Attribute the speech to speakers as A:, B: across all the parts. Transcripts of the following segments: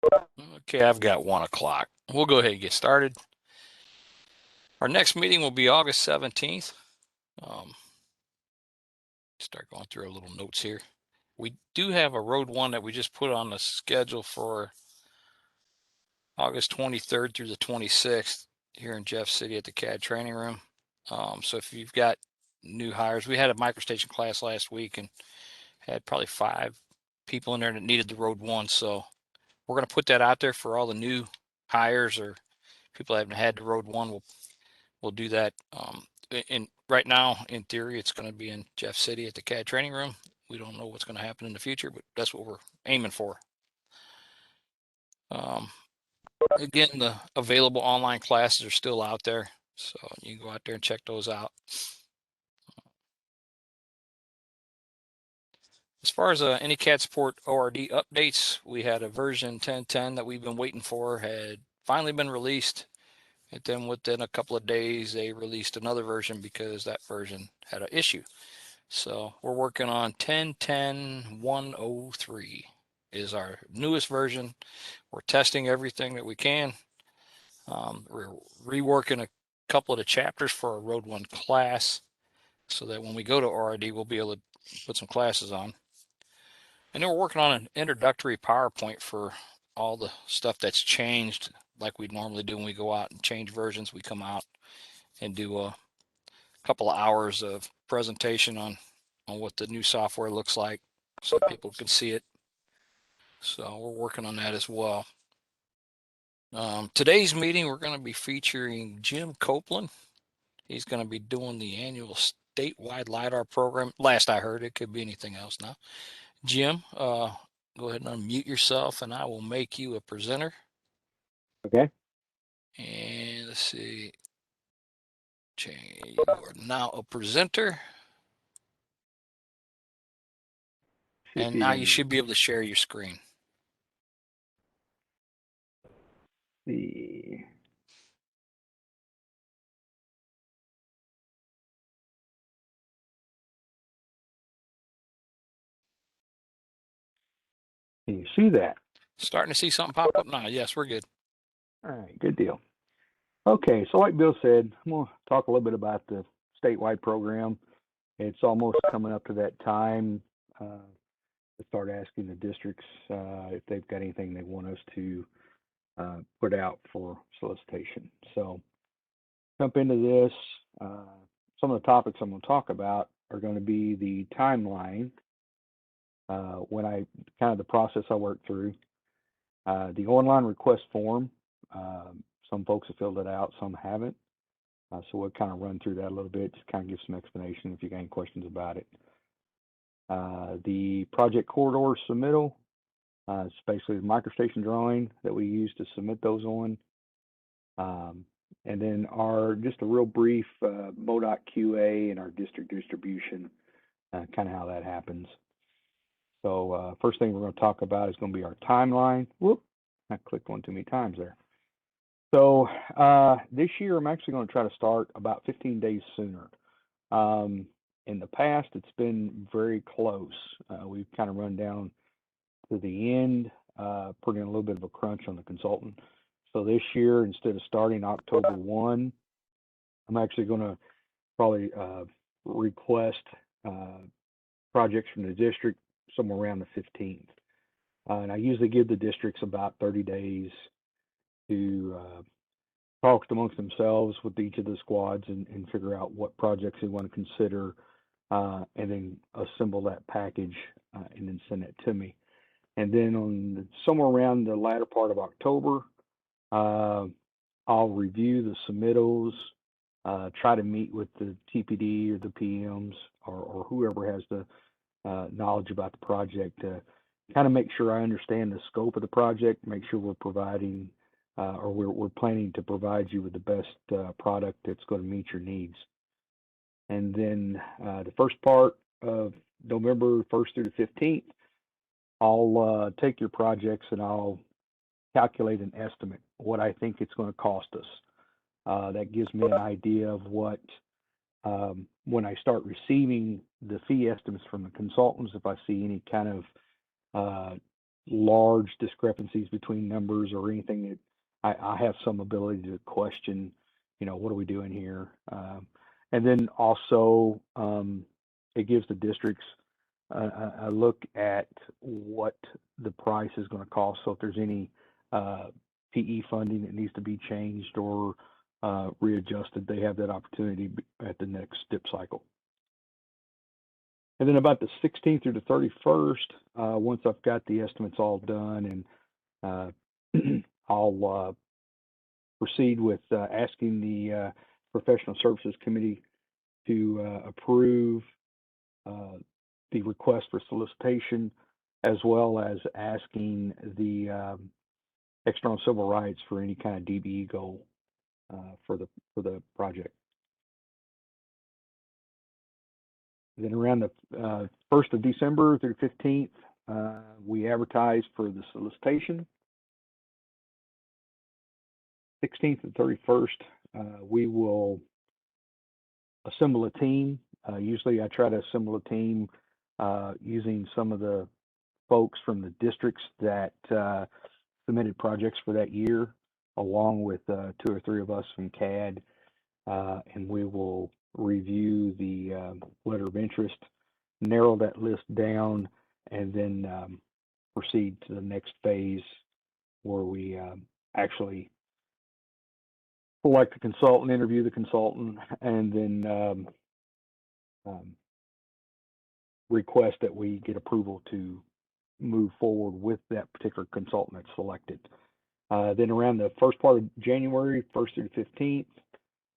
A: Okay, I've got 1 o'clock. We'll go ahead and get started. Our next meeting will be August 17th. Start going through our little notes here. We do have a Road 1 that we just put on the schedule for August 23rd through the 26th here in Jeff City at the CADD training room. So if you've got new hires, we had a microstation class last week and had probably 5 people in there that needed the Road 1. So we're going to put that out there for all the new hires or people that haven't had the Road 1. We'll do that. And right now, in theory, it's going to be in Jeff City at the CADD training room. We don't know what's going to happen in the future, but that's what we're aiming for. Again, the available online classes are still out there, so you can go out there and check those out. As far as any CAD support ORD updates, we had a version 10.10 that we've been waiting for, had finally been released. And then within a couple of days, they released another version because that version had an issue. So we're working on 10.10.103 is our newest version. We're testing everything that we can. We're reworking a couple of the chapters for our Road 1 class so that when we go to ORD, we'll be able to put some classes on. And then we're working on an introductory PowerPoint for all the stuff that's changed like we normally do when we go out and change versions. We come out and do a couple of hours of presentation on what the new software looks like so people can see it. So we're working on that as well. Today's meeting, we're going to be featuring Jim Copeland. He's going to be doing the annual statewide LiDAR program. Last I heard, it could be anything else now. Jim, go ahead and unmute yourself and I will make you a presenter.
B: Okay.
A: And let's see. You are now a presenter. And now you should be able to share your screen.
B: See. Can you see that?
A: Starting to see something pop up now. Yes, we're good.
B: All right, good deal. Okay, so like Bill said, I'm going to talk a little bit about the statewide program. It's almost coming up to that time to start asking the districts if they've got anything they want us to put out for solicitation. So jump into this. Some of the topics I'm going to talk about are going to be the timeline, when I kind of the process I worked through, the online request form. Some folks have filled it out, some haven't. So we'll kind of run through that a little bit, just kind of give some explanation if you got any questions about it. The project corridor submittal, it's basically the microstation drawing that we use to submit those on. And then just a real brief MoDOT QA and our district distribution, kind of how that happens. So first thing we're going to talk about is going to be our timeline. Whoop, I clicked one too many times there. So this year I'm actually going to try to start about 15 days sooner. In the past, it's been very close. We've kind of run down to the end, putting a little bit of a crunch on the consultant. So this year, instead of starting October 1, I'm actually going to probably request projects from the district somewhere around the 15th. And I usually give the districts about 30 days to talk amongst themselves with each of the squads and figure out what projects they want to consider, and then assemble that package and then send it to me. And then somewhere around the latter part of October, I'll review the submittals, try to meet with the TPD or the PMs or whoever has the knowledge about the project to kind of make sure I understand the scope of the project, make sure we're providing or we're planning to provide you with the best product that's going to meet your needs. And then the first part of November 1st through the 15th, I'll take your projects and I'll calculate an estimate, what I think it's going to cost us. That gives me an idea of what, when I start receiving the fee estimates from the consultants, if I see any kind of large discrepancies between numbers or anything that I have some ability to question, what are we doing here? And then also, it gives the districts a look at what the price is going to cost. So if there's any PE funding that needs to be changed or readjusted, they have that opportunity at the next STIP cycle. And then about the 16th through the 31st, once I've got the estimates all done, and I'll proceed with asking the Professional Services Committee to approve the request for solicitation, as well as asking the external civil rights for any kind of DBE goal for the project. Then around the 1st of December through 15th, we advertise for the solicitation. 16th and 31st, we will assemble a team. Usually I try to assemble a team using some of the folks from the districts that submitted projects for that year, along with 2 or 3 of us from CADD, and we will review the letter of interest, narrow that list down, and then proceed to the next phase where we actually select a consultant, interview the consultant, and then request that we get approval to move forward with that particular consultant that's selected. Then around the first part of January, 1st through the 15th,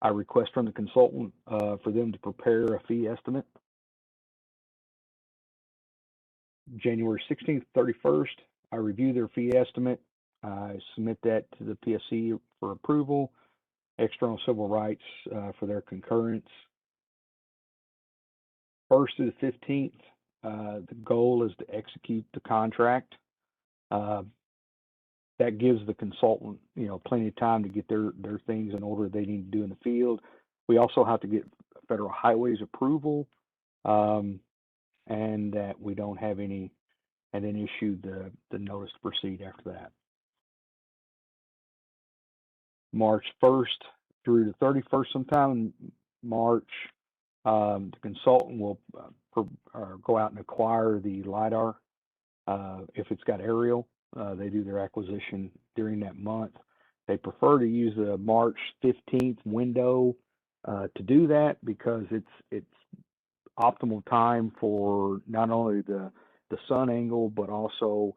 B: I request from the consultant for them to prepare a fee estimate. January 16th, 31st, I review their fee estimate. I submit that to the PSC for approval, external civil rights for their concurrence. 1st through the 15th, the goal is to execute the contract. That gives the consultant, plenty of time to get their things in order they need to do in the field. We also have to get federal highways approval, and that we don't have any, and then issue the notice to proceed after that. March 1st through the 31st, sometime in March, the consultant will go out and acquire the LiDAR. If it's got aerial, they do their acquisition during that month. They prefer to use a March 15th window to do that, because it's optimal time for not only the sun angle, but also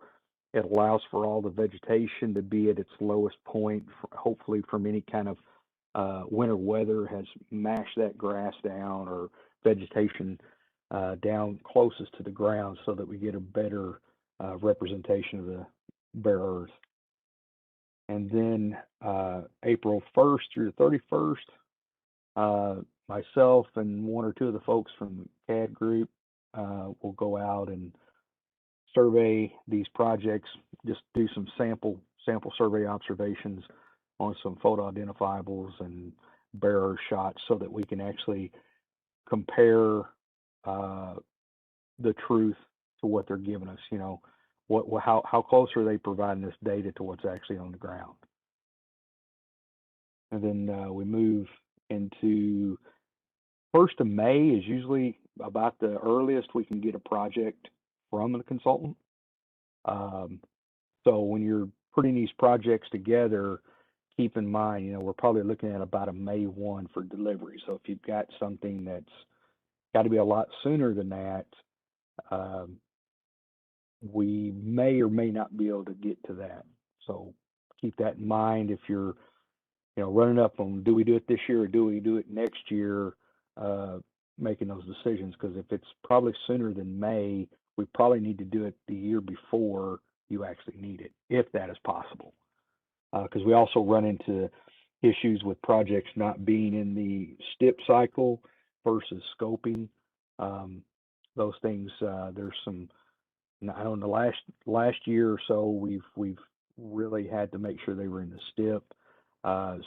B: it allows for all the vegetation to be at its lowest point, hopefully from any kind of winter weather has mashed that grass down or vegetation down closest to the ground, so that we get a better representation of the bare earth. And then April 1st through the 31st, myself and 1 or 2 of the folks from the CADD group will go out and survey these projects, just do some sample survey observations on some photo identifiables and bare earth shots, so that we can actually compare the truth to what they're giving us. How close are they providing this data to what's actually on the ground? And then we move into 1st of May is usually about the earliest we can get a project from the consultant. So when you're putting these projects together, keep in mind, we're probably looking at about a May 1 for delivery. So if you've got something that's got to be a lot sooner than that, we may or may not be able to get to that. So keep that in mind if you're, running up on, do we do it this year or do we do it next year, making those decisions. Because if it's probably sooner than May, we probably need to do it the year before you actually need it, if that is possible. Because we also run into issues with projects not being in the STIP cycle versus scoping. Those things, there's some, I don't know, last year or so, we've really had to make sure they were in the STIP.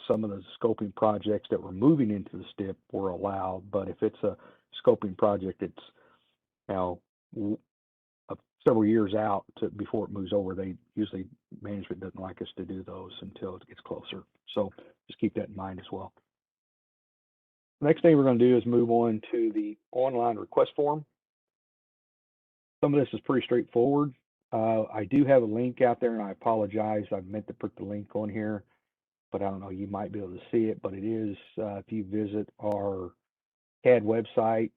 B: Some of the scoping projects that were moving into the STIP were allowed, but if it's a scoping project, it's a several years out before it moves over. They usually, management doesn't like us to do those until it gets closer. So just keep that in mind as well. Next thing we're going to do is move on to the online request form. Some of this is pretty straightforward. I do have a link out there, and I apologize. I meant to put the link on here, but I don't know, you might be able to see it, but it is, if you visit our CADD website,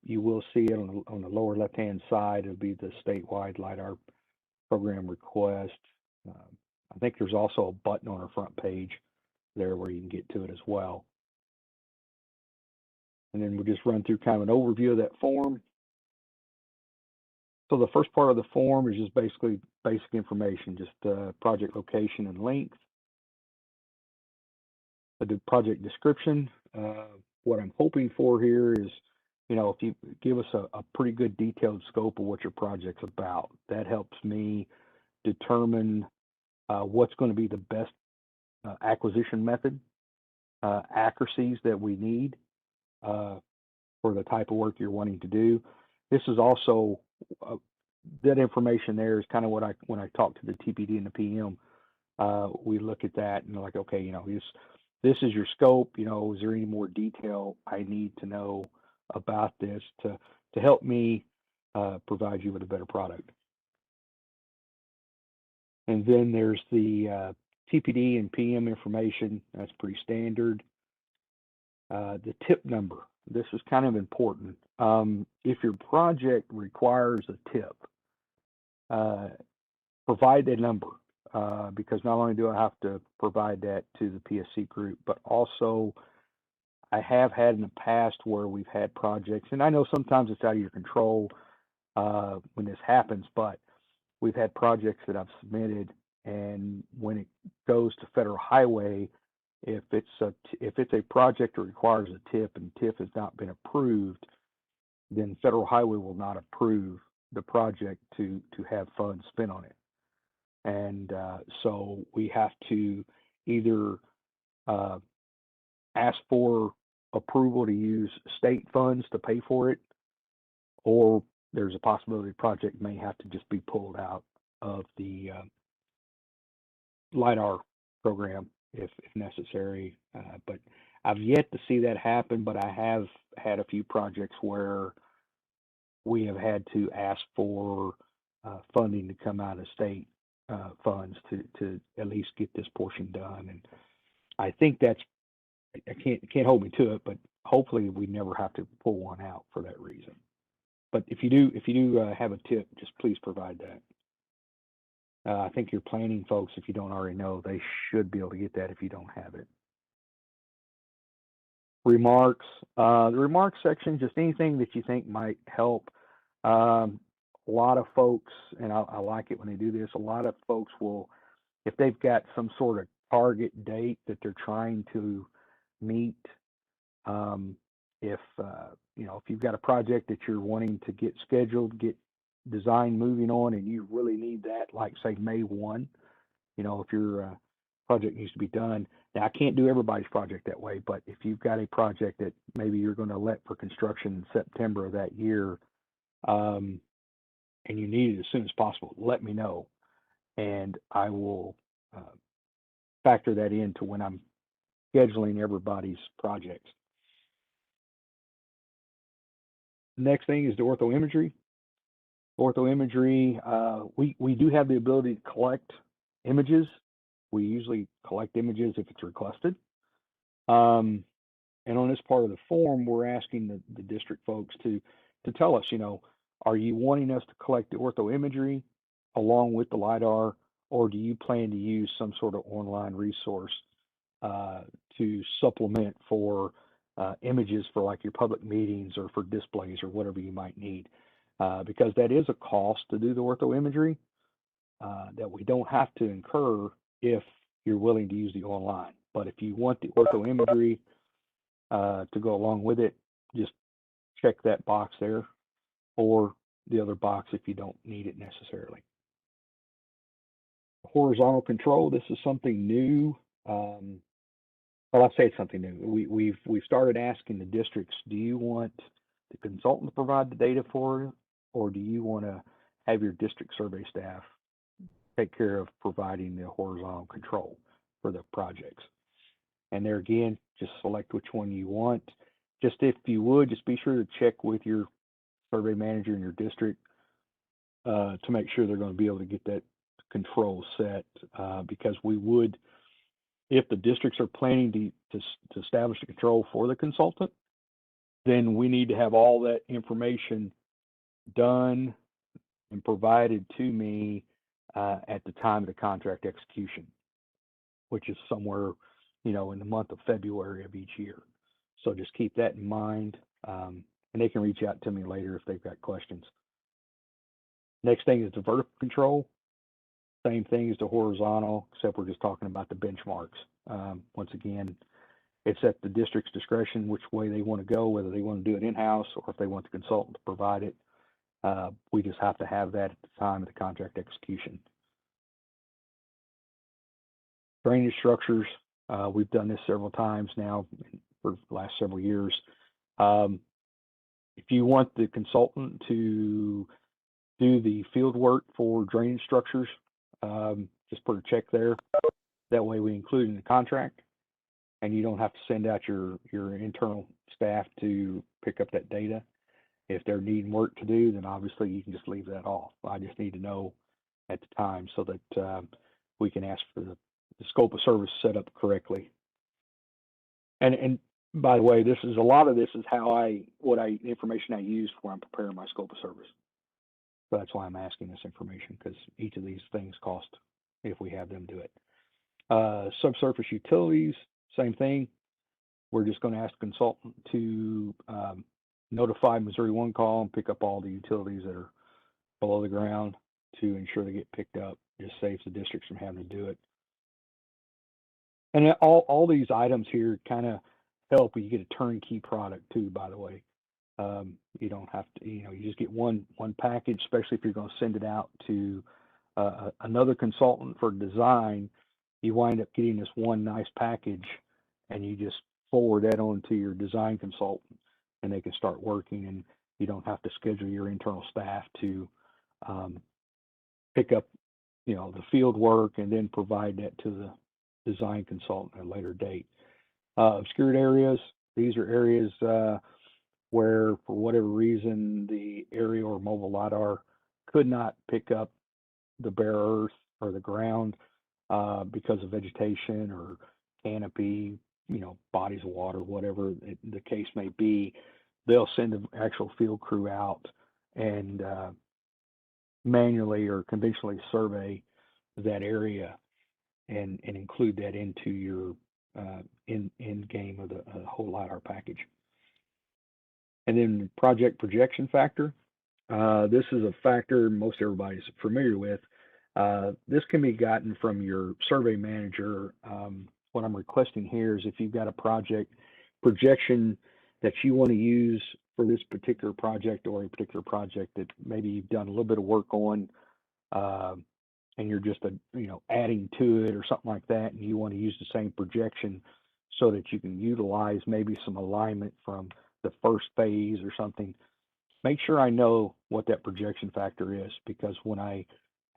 B: you will see it on the lower left-hand side. It'll be the statewide LiDAR program request. I think there's also a button on our front page there where you can get to it as well. And then we'll just run through kind of an overview of that form. So the first part of the form is just basically basic information, just project location and length. The project description. What I'm hoping for here is, you know, if you give us a pretty good detailed scope of what your project's about, that helps me determine what's going to be the best acquisition method, accuracies that we need for the type of work you're wanting to do. This is also, that information there is kind of what when I talk to the TPD and the PM, we look at that and like, okay, you know, this is your scope, you know, is there any more detail I need to know about this to help me provide you with a better product. And then there's the TPD and PM information. That's pretty standard. The tip number. This is kind of important. If your project requires a tip, provide that number, because not only do I have to provide that to the PSC group, but also I have had in the past where we've had projects, and I know sometimes it's out of your control when this happens, but we've had projects that I've submitted, and when it goes to federal highway, if it's a project that requires a TIP and TIP has not been approved, then federal highway will not approve the project to have funds spent on it. And so we have to either ask for approval to use state funds to pay for it, or there's a possibility the project may have to just be pulled out of the LiDAR program if necessary. But I've yet to see that happen, but I have had a few projects where we have had to ask for funding to come out of state funds to at least get this portion done. And I think that's, I can't hold me to it, but hopefully we never have to pull one out for that reason. But if you do have a tip, just please provide that. I think your planning folks, if you don't already know, they should be able to get that if you don't have it. Remarks. The remarks section, just anything that you think might help. A lot of folks, and I like it when they do this, a lot of folks will, if they've got some sort of target date that they're trying to meet, if you know, if you've got a project that you're wanting to get scheduled, get design moving on, and you really need that, like say May 1, you know, if your project needs to be done. Now I can't do everybody's project that way, but if you've got a project that maybe you're going to let for construction in September of that year, and you need it as soon as possible, let me know, and I will factor that into when I'm scheduling everybody's projects. Next thing is the orthoimagery. Orthoimagery, we do have the ability to collect images. We usually collect images if it's requested. And on this part of the form, we're asking the district folks to tell us, you know, are you wanting us to collect the orthoimagery along with the LiDAR, or do you plan to use some sort of online resource to supplement for images for like your public meetings or for displays or whatever you might need? Because that is a cost to do the orthoimagery that we don't have to incur if you're willing to use the online. But if you want the orthoimagery to go along with it, just check that box there, or the other box if you don't need it necessarily. Horizontal control, this is something new. Well, I'll say it's something new. We've started asking the districts, do you want the consultant to provide the data for or do you want to have your district survey staff take care of providing the horizontal control for the projects? And there again, just select which one you want. Just if you would, just be sure to check with your survey manager in your district to make sure they're going to be able to get that control set, because we would, if the districts are planning to establish a control for the consultant, then we need to have all that information done and provided to me at the time of the contract execution, which is somewhere, in the month of February of each year. So just keep that in mind, and they can reach out to me later if they've got questions. Next thing is the vertical control. Same thing as the horizontal, except we're just talking about the benchmarks. Once again, it's at the district's discretion which way they want to go, whether they want to do it in-house or if they want the consultant to provide it. We just have to have that at the time of the contract execution. Drainage structures, we've done this several times now for the last several years. If you want the consultant to do the field work for drainage structures, just put a check there. That way we include it in the contract, and you don't have to send out your internal staff to pick up that data. If they're needing work to do, then obviously you can just leave that off. I just need to know at the time so that we can ask for the scope of service set up correctly. And by the way, a lot of this is information I use when I'm preparing my scope of service. So that's why I'm asking this information, because each of these things cost if we have them do it. Subsurface utilities, same thing. We're just going to ask the consultant to notify Missouri One Call and pick up all the utilities that are below the ground to ensure they get picked up. Just saves the districts from having to do it. And all these items here kind of help when you get a turnkey product too, by the way. You don't have to, you just get one package, especially if you're going to send it out to another consultant for design. You wind up getting this one nice package, and you just forward that on to your design consultant, and they can start working, and you don't have to schedule your internal staff to pick up, the field work and then provide that to the design consultant at a later date. Obscured areas, these are areas where, for whatever reason, the aerial or mobile LiDAR could not pick up the bare earth or the ground because of vegetation or canopy, bodies of water, whatever the case may be. They'll send an actual field crew out and manually or conventionally survey that area and include that into your end game of the whole LiDAR package. And then project projection factor. This is a factor most everybody's familiar with. This can be gotten from your survey manager. What I'm requesting here is if you've got a project projection that you want to use for this particular project, or a particular project that maybe you've done a little bit of work on, and you're just adding to it or something like that, and you want to use the same projection so that you can utilize maybe some alignment from the first phase or something, make sure I know what that projection factor is, because when I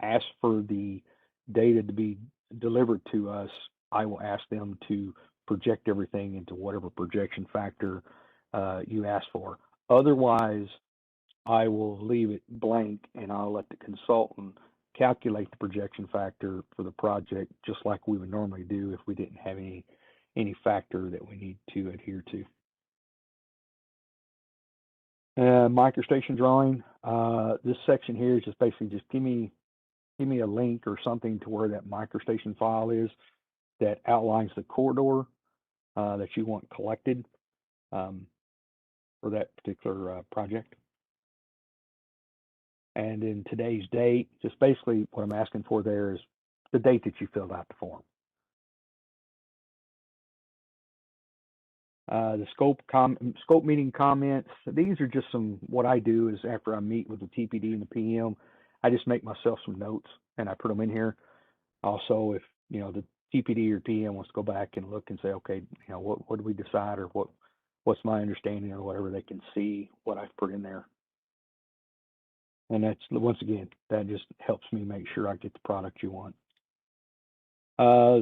B: ask for the data to be delivered to us, I will ask them to project everything into whatever projection factor you ask for. Otherwise, I will leave it blank and I'll let the consultant calculate the projection factor for the project, just like we would normally do if we didn't have any factor that we need to adhere to. Microstation drawing. This section here is just basically just give me a link or something to where that microstation file is that outlines the corridor that you want collected for that particular project. And in today's date, just basically what I'm asking for there is the date that you filled out the form. The scope meeting comments. These are just what I do is after I meet with the TPD and the PM, I just make myself some notes and I put them in here. Also, if the TPD or PM wants to go back and look and say, okay, what did we decide, or what's my understanding, or whatever, they can see what I've put in there. And that's, once again, that just helps me make sure I get the product you want.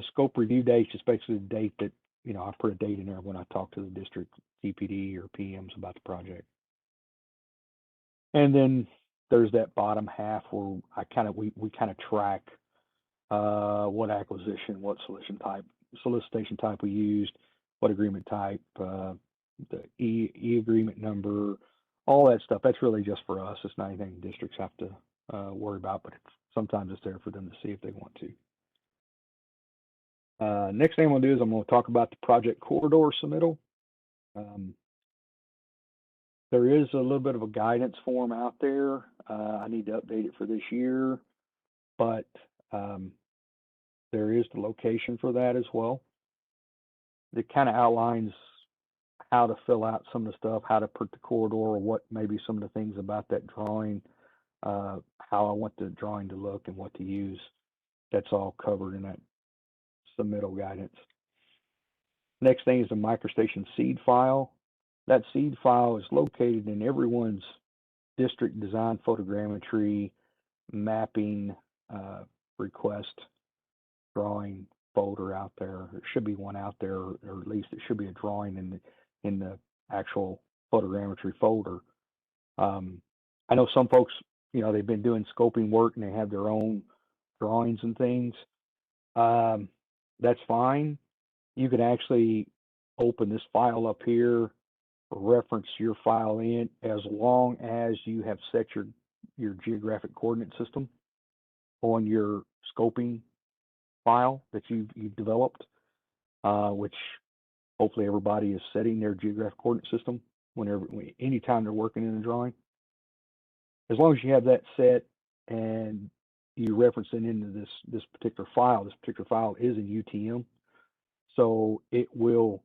B: Scope review dates is basically the date that, you know, I put a date in there when I talk to the district CPD or PMs about the project. And then there's that bottom half where we kind of track what acquisition, what solicitation type we used, what agreement type, the agreement number, all that stuff. That's really just for us. It's not anything districts have to worry about, but sometimes it's there for them to see if they want to. Next thing I'm going to do is I'm going to talk about the project corridor submittal. There is a little bit of a guidance form out there. I need to update it for this year, but there is the location for that as well. It kind of outlines how to fill out some of the stuff, how to put the corridor, or what maybe some of the things about that drawing, how I want the drawing to look and what to use. That's all covered in that submittal guidance. Next thing is the microstation seed file. That seed file is located in everyone's district design photogrammetry mapping request drawing folder out there. There should be one out there, or at least it should be a drawing in the actual photogrammetry folder. I know some folks, you know, they've been doing scoping work and they have their own drawings and things. That's fine. You can actually open this file up here, reference your file in, as long as you have set your geographic coordinate system on your scoping file that you've developed, which hopefully everybody is setting their geographic coordinate system anytime they're working in a drawing. As long as you have that set and you reference it into this particular file is in UTM, so it will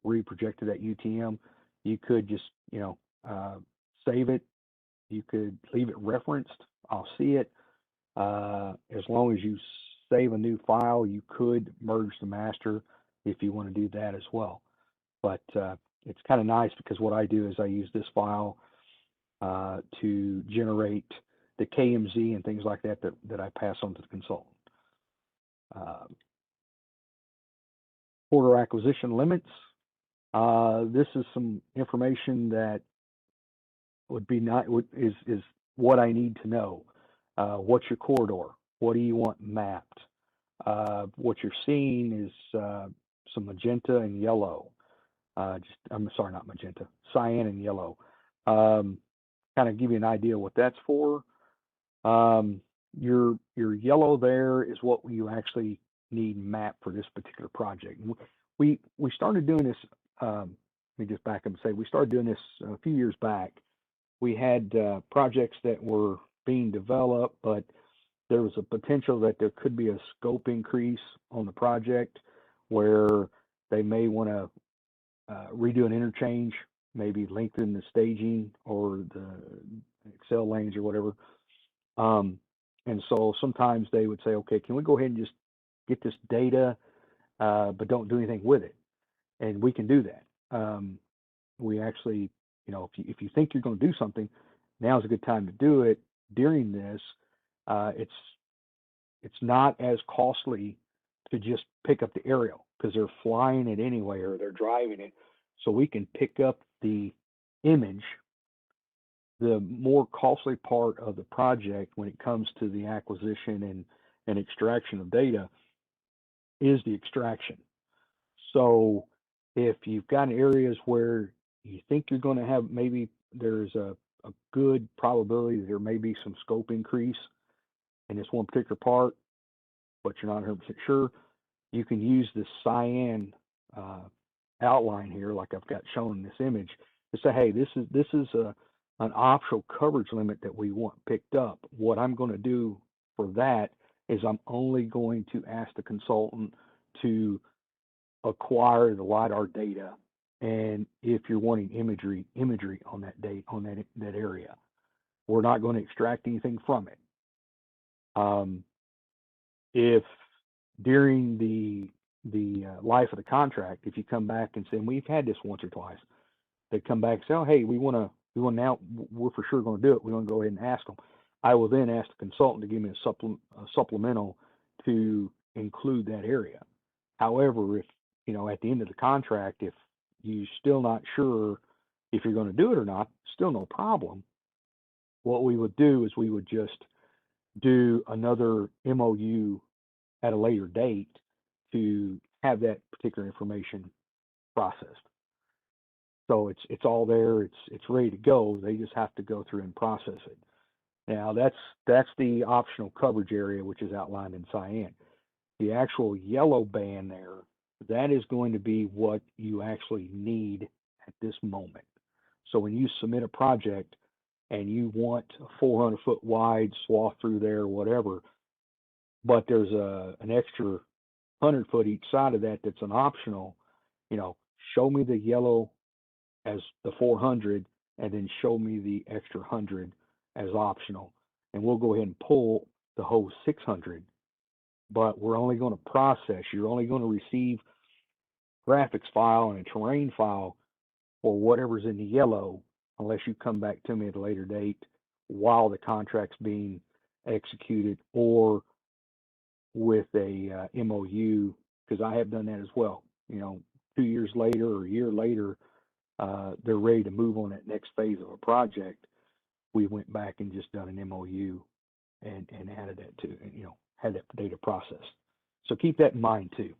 B: reproject to that UTM. You could just, you know, save it. You could leave it referenced. I'll see it. As long as you save a new file, you could merge the master if you want to do that as well. But it's kind of nice because what I do is I use this file to generate the KMZ and things like that I pass on to the consultant. Order acquisition limits. This is some information that is what I need to know. What's your corridor? What do you want mapped? What you're seeing is some magenta and yellow. I'm sorry, not magenta, cyan and yellow. Kind of give you an idea what that's for. Your yellow there is what you actually need mapped for this particular project. We started doing this. Let me just back up and say we started doing this a few years back. We had projects that were being developed, but there was a potential that there could be a scope increase on the project where they may want to redo an interchange, maybe lengthen the staging or the Excel lanes or whatever. And so sometimes they would say, okay, can we go ahead and just get this data, but don't do anything with it? And we can do that. We actually, you know, if you think you're going to do something, now's a good time to do it. During this, it's not as costly to just pick up the aerial because they're flying it anyway or they're driving it. So we can pick up the image. The more costly part of the project when it comes to the acquisition and extraction of data is the extraction. So if you've got areas where you think you're going to have, maybe there's a good probability that there may be some scope increase in this one particular part, but you're not 100% sure, you can use this cyan outline here, like I've got shown in this image, to say, hey, this is an optional coverage limit that we want picked up. What I'm going to do for that is I'm only going to ask the consultant to acquire the LiDAR data, and if you're wanting imagery on that date, on that area, we're not going to extract anything from it. If during the life of the contract, if you come back and say, and we've had this once or twice, they come back and say, oh, hey, we want to now, we're for sure going to do it. We want to go ahead and ask them. I will then ask the consultant to give me a supplemental to include that area. However, if, at the end of the contract, if you're still not sure if you're going to do it or not, still no problem. What we would do is we would just do another MOU at a later date to have that particular information processed. So it's all there, it's ready to go. They just have to go through and process it. Now that's the optional coverage area, which is outlined in cyan. The actual yellow band there, that is going to be what you actually need at this moment. So when you submit a project and you want a 400-foot wide swath through there, whatever, but there's an extra 100-foot each side of that that's an optional, show me the yellow as the 400 and then show me the extra 100 as optional. And we'll go ahead and pull the whole 600, but we're only going to process. You're only going to receive graphics file and a terrain file for whatever's in the yellow, unless you come back to me at a later date while the contract's being executed or with a MOU, because I have done that as well. 2 years later or a year later, they're ready to move on that next phase of a project. We went back and just done an MOU and added that to, had that data processed. So keep that in mind too.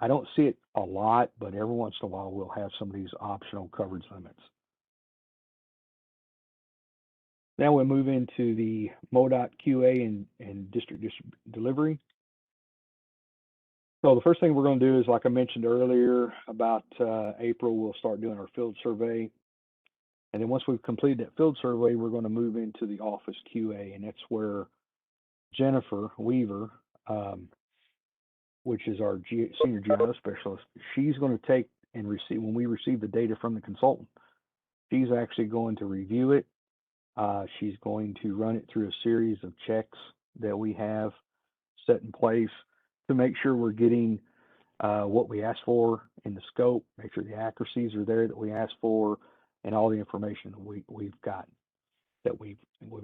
B: I don't see it a lot, but every once in a while we'll have some of these optional coverage limits. Now we'll move into the MoDOT QA and district delivery. So the first thing we're going to do is, like I mentioned earlier, about April, we'll start doing our field survey. And then once we've completed that field survey, we're going to move into the office QA, and that's where Jennifer Weaver, which is our senior GIS specialist, she's going to take and receive, when we receive the data from the consultant, she's actually going to review it. She's going to run it through a series of checks that we have set in place to make sure we're getting what we asked for in the scope, make sure the accuracies are there that we asked for, and all the information that we've got that we've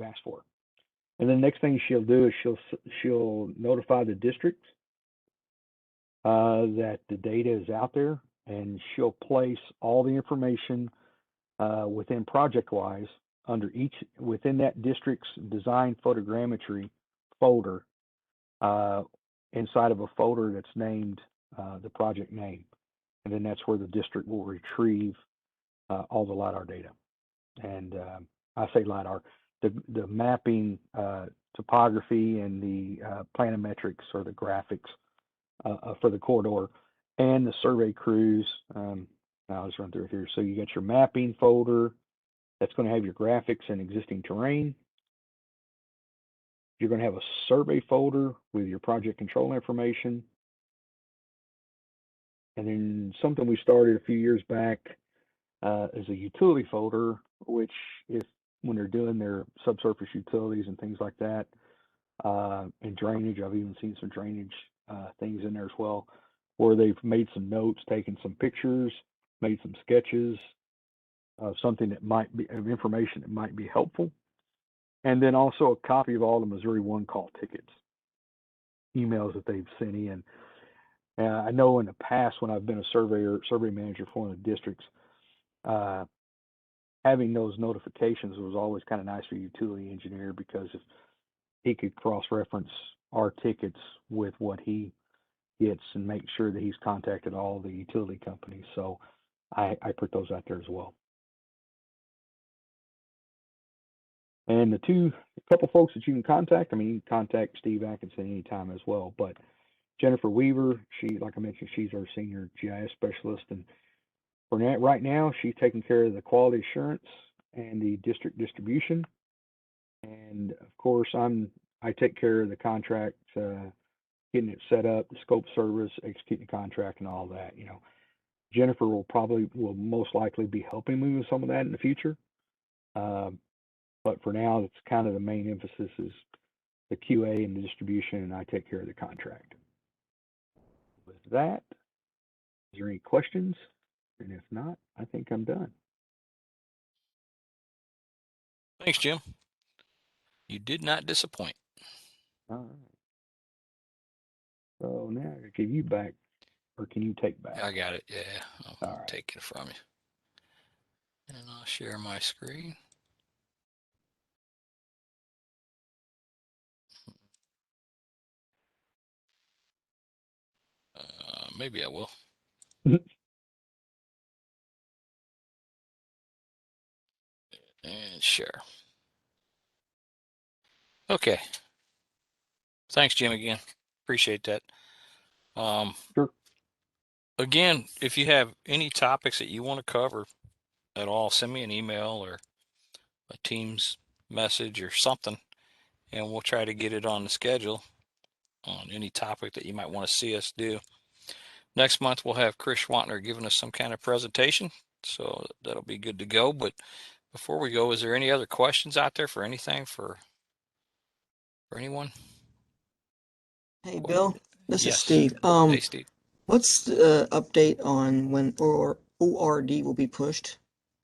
B: asked for. And then the next thing she'll do is she'll notify the district that the data is out there, and she'll place all the information within ProjectWise within that district's design photogrammetry folder, inside of a folder that's named the project name. And then that's where the district will retrieve all the LiDAR data. And I say LiDAR, the mapping, topography, and the planimetrics or the graphics for the corridor, and the survey crews. I'll just run through it here. So you got your mapping folder that's going to have your graphics and existing terrain. You're going to have a survey folder with your project control information. And then something we started a few years back is a utility folder, which is when they're doing their subsurface utilities and things like that, and drainage. I've even seen some drainage things in there as well, where they've made some notes, taken some pictures, made some sketches of something that might be of information that might be helpful. And then also a copy of all the Missouri One Call tickets, emails that they've sent in. I know in the past when I've been a survey manager for one of the districts, having those notifications was always kind of nice for a utility engineer, because if he could cross-reference our tickets with what he gets and make sure that he's contacted all the utility companies. So I put those out there as well. And a couple folks that you can contact, you can contact Steve Atkinson anytime as well, but Jennifer Weaver, like I mentioned, she's our senior GIS specialist, and for right now, she's taking care of the quality assurance and the district distribution. And of course, I take care of the contract, getting it set up, the scope service, executing the contract, and all that. Jennifer will most likely be helping me with some of that in the future. But for now, it's kind of the main emphasis is the QA and the distribution, and I take care of the contract. With that, is there any questions? And if not, I think I'm done.
A: Thanks, Jim. You did not disappoint.
B: All right. So now I give you back, or can you take back?
A: I got it. Yeah,
B: All
A: I'll
B: right.
A: take it from you. And I'll share my screen. Maybe I will. And share. Okay. Thanks, Jim, again. Appreciate that.
B: Sure.
A: Again, if you have any topics that you want to cover at all, send me an email or a Teams message or something, and we'll try to get it on the schedule on any topic that you might want to see us do. Next month, we'll have Chris Schwantner giving us some kind of presentation, so that'll be good to go. But before we go, is there any other questions out there for anything for anyone?
C: Hey, Bill, this is
A: Yes.
C: Steve.
A: Hey, Steve.
C: What's the update on when ORD will be pushed?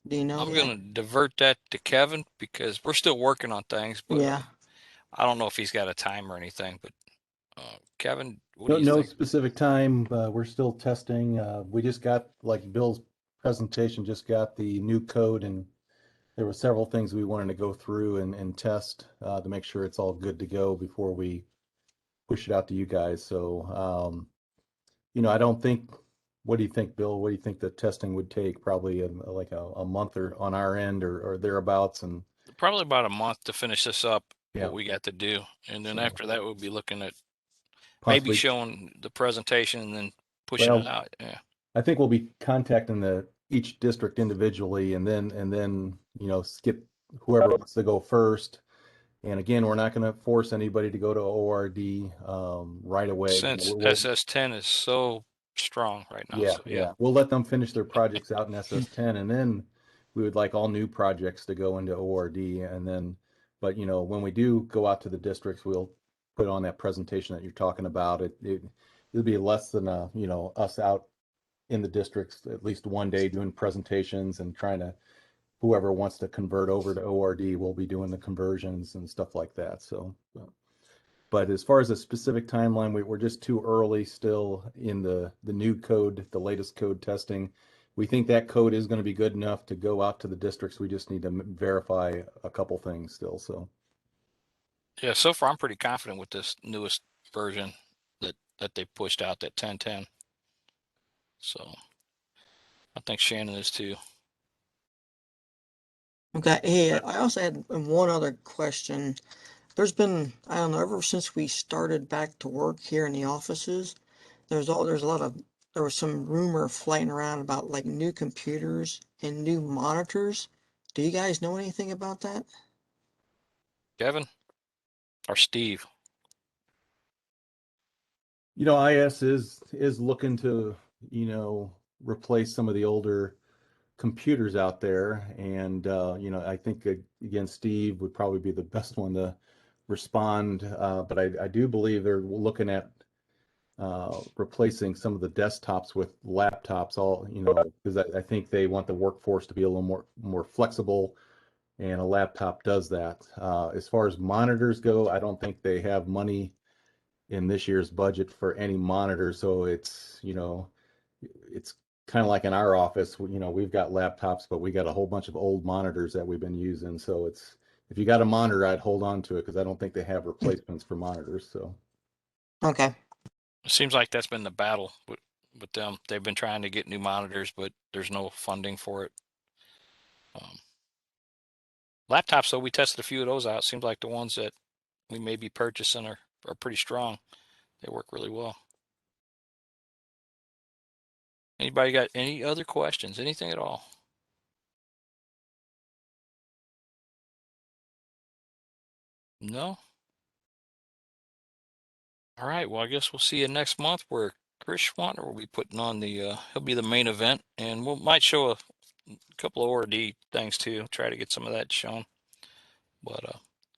C: Do you know
A: I'm
C: yet?
A: going to divert that to Kevin because we're still working on things, but
C: Yeah.
A: I don't know if he's got a time or anything. But Kevin, what
D: No,
A: do you
D: no
A: think?
D: specific time. We're still testing. We just got, like Bill's presentation, just got the new code, and there were several things we wanted to go through and test to make sure it's all good to go before we push it out to you guys. So, I don't think, what do you think, Bill? What do you think the testing would take? Probably like a month or on our end or thereabouts. And
A: Probably about a month to finish this up,
D: yeah,
A: what we got to do. And then
D: so
A: after that, we'll be looking at maybe
D: possibly,
A: showing the presentation and then pushing it
D: well,
A: out. Yeah.
D: I think we'll be contacting each district individually and then, skip whoever wants to go first. And again, we're not going to force anybody to go to ORD right away.
A: Since SS10 is so strong right now.
D: Yeah,
A: So yeah.
D: yeah. We'll let them finish their projects out in SS10, and then we would like all new projects to go into ORD. And then, but when we do go out to the districts, we'll put on that presentation that you're talking about. It'll be less than us out in the districts at least one day doing presentations and trying to, whoever wants to convert over to ORD will be doing the conversions and stuff like that. So, but as far as a specific timeline, we're just too early still in the new code, the latest code testing. We think that code is going to be good enough to go out to the districts. We just need to verify a couple things still. So
A: Yeah. So far, I'm pretty confident with this newest version that they pushed out, that 1010. So I think Shannon is too.
C: Okay. Hey, I also had one other question. There's been, I don't know, ever since we started back to work here in the offices, there was some rumor flying around about like new computers and new monitors. Do you guys know anything about that?
A: Kevin or Steve?
D: IS is looking to replace some of the older computers out there, and I think again Steve would probably be the best one to respond. But I do believe they're looking at replacing some of the desktops with laptops, all because I think they want the workforce to be a little more flexible, and a laptop does that. As far as monitors go, I don't think they have money in this year's budget for any monitors. So it's kind of like in our office. We've got laptops, but we got a whole bunch of old monitors that we've been using. So it's, if you got a monitor, I'd hold on to it because I don't think they have replacements for monitors. So
C: Okay.
A: It seems like that's been the battle with them. They've been trying to get new monitors, but there's no funding for it. Laptops, though, we tested a few of those out. Seems like the ones that we may be purchasing are pretty strong. They work really well. Anybody got any other questions? Anything at all? No? All right. Well, I guess we'll see you next month where Chris Schwantner will be putting on he'll be the main event, and we might show a couple of ORD things too. Try to get some of that shown. But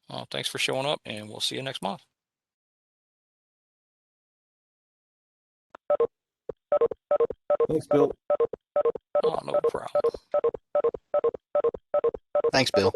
A: well, thanks for showing up, and we'll see you next month.
D: thanks, Bill.
A: Oh, no problem.
E: Thanks, Bill.